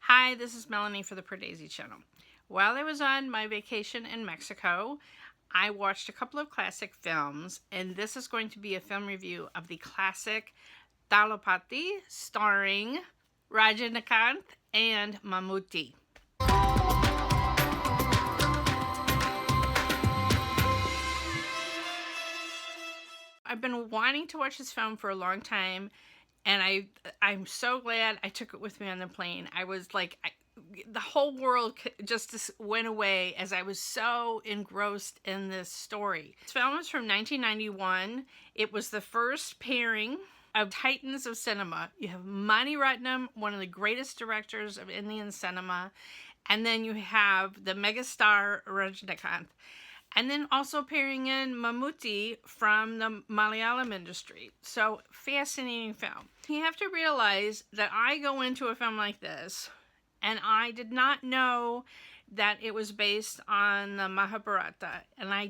Hi, this is Melanie for the Perdaisy channel. While I was on my vacation in Mexico, I watched a couple of classic films, and this is going to be a film review of the classic Talapati, starring Rajinikanth and Mammootty. I've been wanting to watch this film for a long time, and I'm so glad I took it with me on the plane. I was like, the whole world just went away as I was so engrossed in this story. This film was from 1991. It was the first pairing of titans of cinema. You have Mani Ratnam, one of the greatest directors of Indian cinema, and then you have the megastar Rajinikanth. And then also pairing in Mammootty from the Malayalam industry. So, fascinating film. You have to realize that I go into a film like this, and I did not know that it was based on the Mahabharata. And I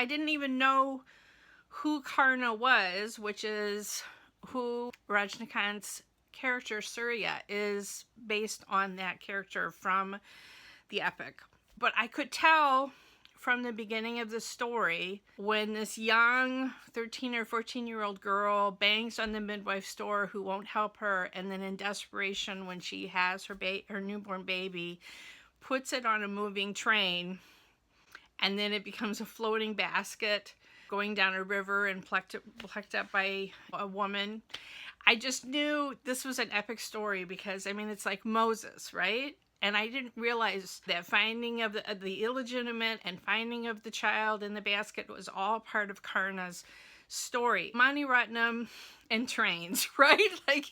didn't even know who Karna was, which is who Rajinikanth's character Surya is based on, that character from the epic. But I could tell from the beginning of the story, when this young 13 or 14-year-old girl bangs on the midwife's door who won't help her, and then in desperation, when she has her newborn baby, puts it on a moving train, and then it becomes a floating basket going down a river and plucked up by a woman. I just knew this was an epic story because, I mean, it's like Moses, right? And I didn't realize that finding of the illegitimate and finding of the child in the basket was all part of Karna's story. Mani Ratnam and trains, right? Like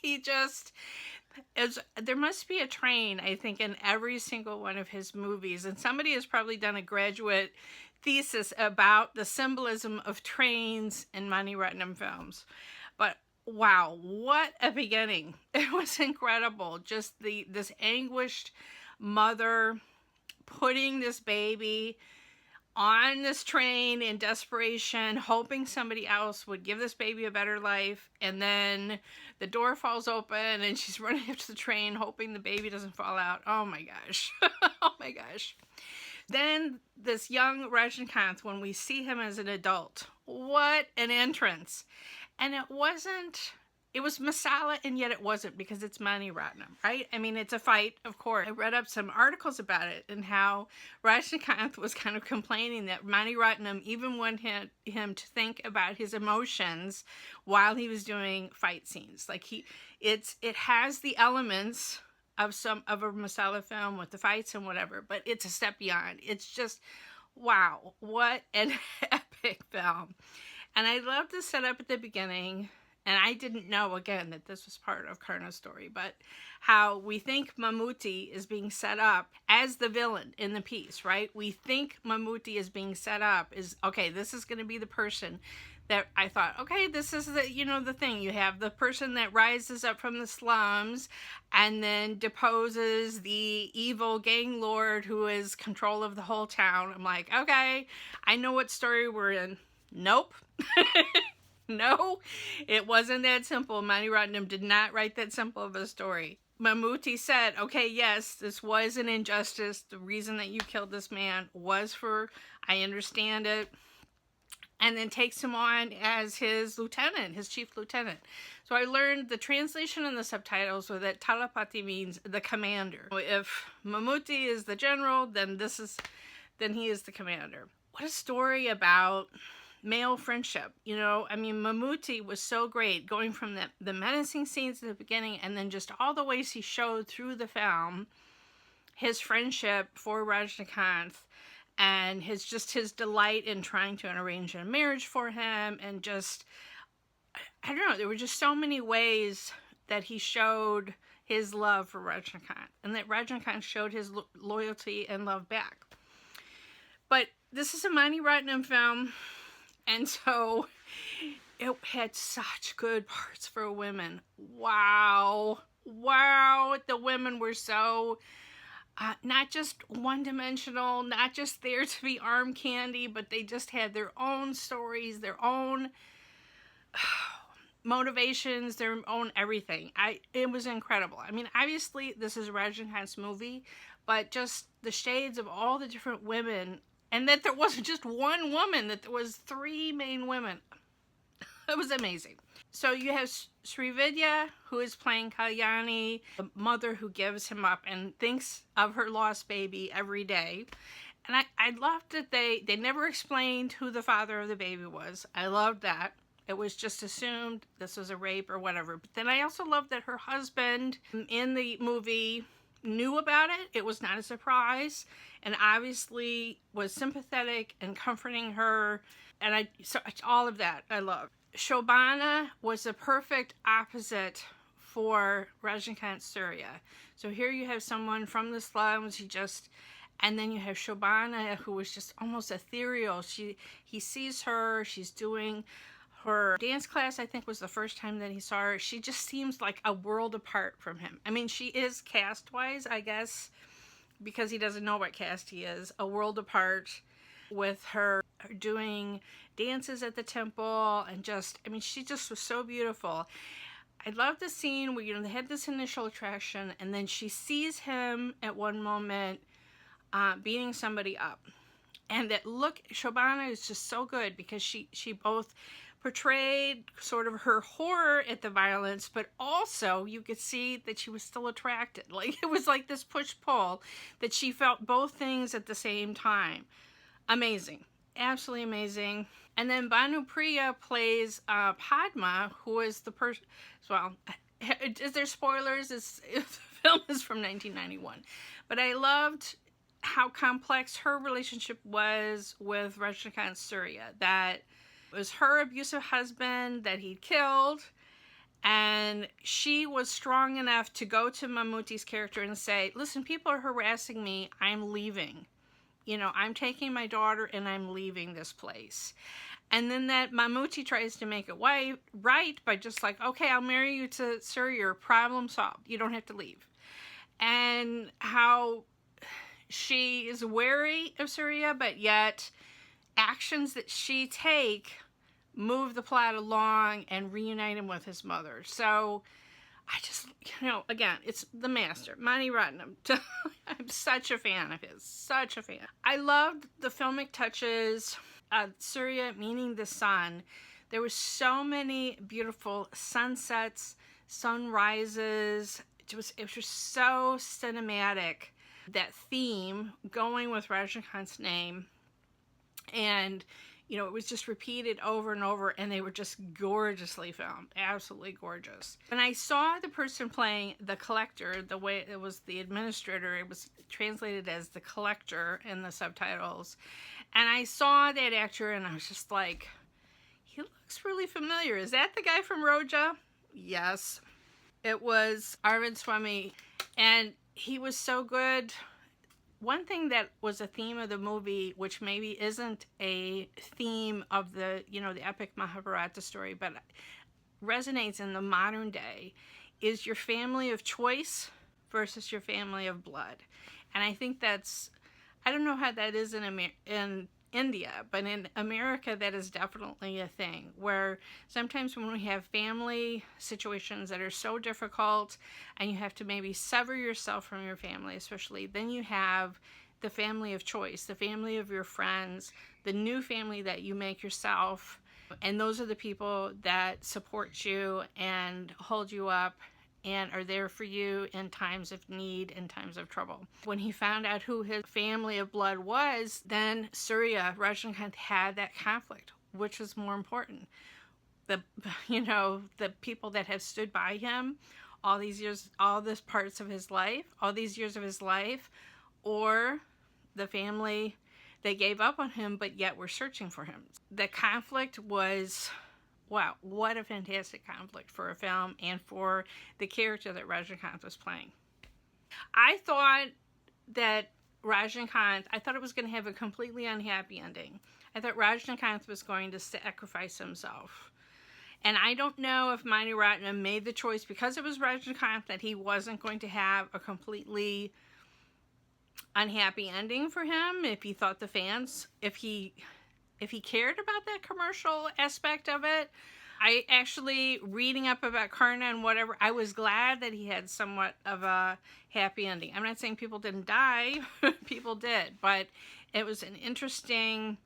there must be a train, I think, in every single one of his movies. And somebody has probably done a graduate thesis about the symbolism of trains in Mani Ratnam films. But wow, what a beginning. It was incredible. Just this anguished mother putting this baby on this train in desperation, hoping somebody else would give this baby a better life, and then the door falls open and she's running up to the train hoping the baby doesn't fall out. Oh my gosh. Oh my gosh. Then this young Rajinikanth, when we see him as an adult, what an entrance. And it was masala, and yet it wasn't, because it's Mani Ratnam, right? I mean, it's a fight, of course. I read up some articles about it and how Rajinikanth was kind of complaining that Mani Ratnam even wanted him to think about his emotions while he was doing fight scenes. Like it has the elements of a masala film with the fights and whatever, but it's a step beyond. It's just, wow, what an epic film. And I love the setup at the beginning. And I didn't know, again, that this was part of Karna's story, but how we think Mammootty is being set up as the villain in the piece, right? We think Mammootty is being set up is, okay, this is going to be the person that I thought, okay, this is the thing. You have the person that rises up from the slums and then deposes the evil gang lord who is control of the whole town. I'm like, okay, I know what story we're in. Nope. No, it wasn't that simple. Mani Ratnam did not write that simple of a story. Mammootty said, okay, yes, this was an injustice. The reason that you killed this man was I understand it. And then takes him on as his lieutenant, his chief lieutenant. So I learned the translation and the subtitles were that Talapati means the commander. If Mammootty is the general, then he is the commander. What a story about male friendship. I mean, Mammootty was so great, going from the menacing scenes at the beginning and then just all the ways he showed through the film his friendship for Rajinikanth and his delight in trying to arrange a marriage for him, and just, I don't know, there were just so many ways that he showed his love for Rajinikanth, and that Rajinikanth showed his loyalty and love back. But this is a Mani Ratnam film, and so it had such good parts for women. Wow. The women were so not just one-dimensional, not just there to be arm candy, but they just had their own stories, their own motivations, their own everything. It was incredible. I mean, obviously this is a Rajnikant's movie, but just the shades of all the different women, and that there wasn't just one woman, that there was three main women. It was amazing. So you have Srividya, who is playing Kalyani, the mother who gives him up and thinks of her lost baby every day. And I loved that they never explained who the father of the baby was. I loved that. It was just assumed this was a rape or whatever. But then I also loved that her husband in the movie knew about it. It was not a surprise, and obviously was sympathetic and comforting her. And so all of that I loved. Shobana was the perfect opposite for Rajnikant Surya. So here you have someone from the slums, and then you have Shobana, who was just almost ethereal. He sees her, she's doing her dance class, I think was the first time that he saw her. She just seems like a world apart from him. I mean, she is caste-wise, I guess, because he doesn't know what caste he is, a world apart, with her doing dances at the temple, and she just was so beautiful. I love the scene where, they had this initial attraction, and then she sees him at one moment beating somebody up. And that look, Shobana is just so good, because she both portrayed sort of her horror at the violence, but also you could see that she was still attracted. Like, it was like this push-pull, that she felt both things at the same time. Amazing. Absolutely amazing. And then Bhanupriya plays Padma, who is the person, well, is there spoilers? The film is from 1991. But I loved how complex her relationship was with Rajnikant Surya. That it was her abusive husband that he'd killed, and she was strong enough to go to Mammootty's character and say, listen, people are harassing me, I'm leaving. I'm taking my daughter and I'm leaving this place. And then that Mammootty tries to make it right by just like, okay, I'll marry you to Surya, problem solved, you don't have to leave. And how she is wary of Surya, but yet actions that she take move the plot along and reunite him with his mother. So I just, again, it's the master, Mani Ratnam. I'm such a fan of his, such a fan. I loved the filmic touches, Surya meaning the sun. There were so many beautiful sunsets, sunrises. It was just so cinematic. That theme going with Rajnikant's name, and it was just repeated over and over, and they were just gorgeously filmed, absolutely gorgeous. When I saw the person playing the collector, the way it was the administrator, it was translated as the collector in the subtitles, and I saw that actor and I was just like, he looks really familiar. Is that the guy from Roja? Yes, it was Arvind Swamy, and he was so good. One thing that was a theme of the movie, which maybe isn't a theme of the epic Mahabharata story, but resonates in the modern day, is your family of choice versus your family of blood. And I think I don't know how that is in India, but in America, that is definitely a thing, where sometimes when we have family situations that are so difficult and you have to maybe sever yourself from your family, especially, then you have the family of choice, the family of your friends, the new family that you make yourself, and those are the people that support you and hold you up and are there for you in times of need and times of trouble. When he found out who his family of blood was, then Surya, Rajnikant, had that conflict. Which was more important? The people that have stood by him all these years, all these parts of his life, all these years of his life, or the family that gave up on him but yet were searching for him. The conflict was, wow, what a fantastic conflict for a film and for the character that Rajnikant was playing. I thought that I thought it was going to have a completely unhappy ending. I thought Rajnikant was going to sacrifice himself. And I don't know if Mani Ratnam made the choice because it was Rajnikant that he wasn't going to have a completely unhappy ending for him, if he thought the fans, if he cared about that commercial aspect of it. I actually, reading up about Karna and whatever, I was glad that he had somewhat of a happy ending. I'm not saying people didn't die, people did, but it was an interesting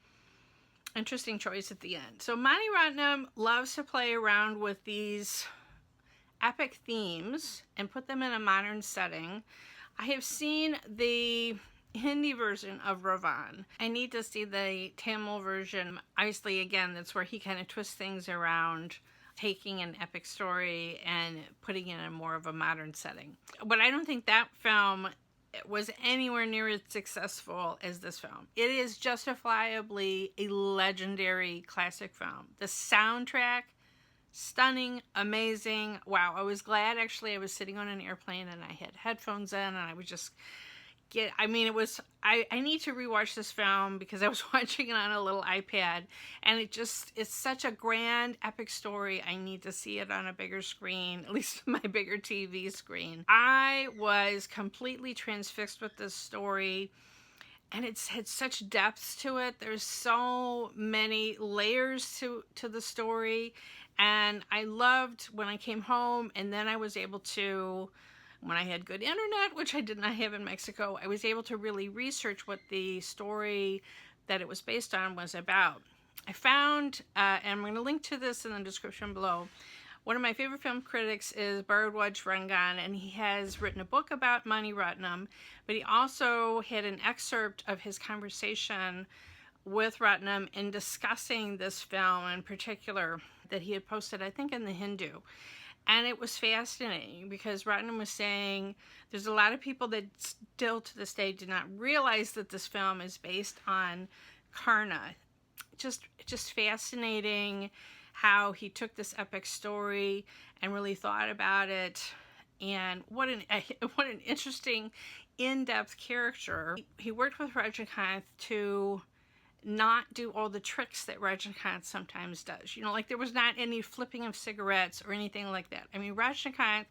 choice at the end. So Mani Ratnam loves to play around with these epic themes and put them in a modern setting. I have seen the Hindi version of Ravan. I need to see the Tamil version. Obviously, again, that's where he kind of twists things around, taking an epic story and putting it in more of a modern setting. But I don't think that film was anywhere near as successful as this film. It is justifiably a legendary classic film. The soundtrack, stunning, amazing. Wow, I was glad actually I was sitting on an airplane and I had headphones in and I was just I need to rewatch this film because I was watching it on a little iPad, and it's such a grand, epic story. I need to see it on a bigger screen, at least my bigger TV screen. I was completely transfixed with this story, and it's had such depth to it. There's so many layers to the story, and I loved when I came home, and then I was able to, when I had good internet, which I did not have in Mexico, I was able to really research what the story that it was based on was about. I found, and I'm going to link to this in the description below, one of my favorite film critics is Bharadwaj Rangan, and he has written a book about Mani Ratnam, but he also had an excerpt of his conversation with Ratnam in discussing this film in particular that he had posted, I think, in the Hindu. And it was fascinating because Ratnam was saying there's a lot of people that still to this day do not realize that this film is based on Karna. Just fascinating how he took this epic story and really thought about it, and what an interesting, in-depth character. He worked with Rajnikanth to not do all the tricks that Rajnikanth sometimes does. You know, like there was not any flipping of cigarettes or anything like that. I mean, Rajnikanth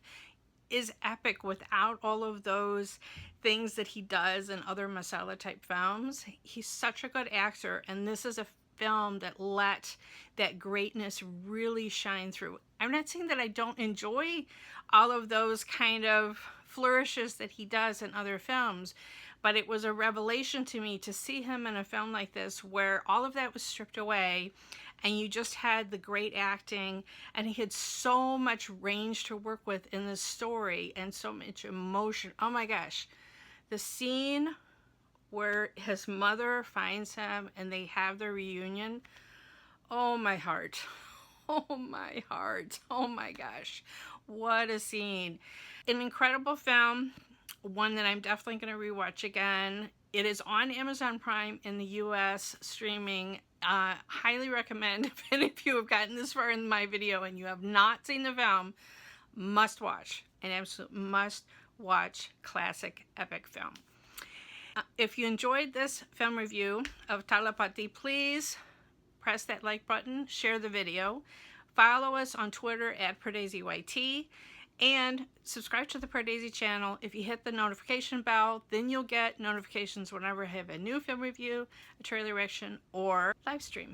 is epic without all of those things that he does in other masala type films. He's such a good actor, and this is a film that let that greatness really shine through. I'm not saying that I don't enjoy all of those kind of flourishes that he does in other films, but it was a revelation to me to see him in a film like this where all of that was stripped away and you just had the great acting, and he had so much range to work with in this story and so much emotion. Oh my gosh. The scene where his mother finds him and they have their reunion. Oh my heart. Oh my heart. Oh my gosh. What a scene. An incredible film. One that I'm definitely going to rewatch again. It is on Amazon Prime in the US streaming. Highly recommend. If any of you have gotten this far in my video and you have not seen the film, must watch. An absolute must watch classic epic film. If you enjoyed this film review of Talapati, please press that like button, share the video, follow us on Twitter at PerdesiYT, and subscribe to the Perdesi channel. If you hit the notification bell, then you'll get notifications whenever I have a new film review, a trailer reaction, or live stream.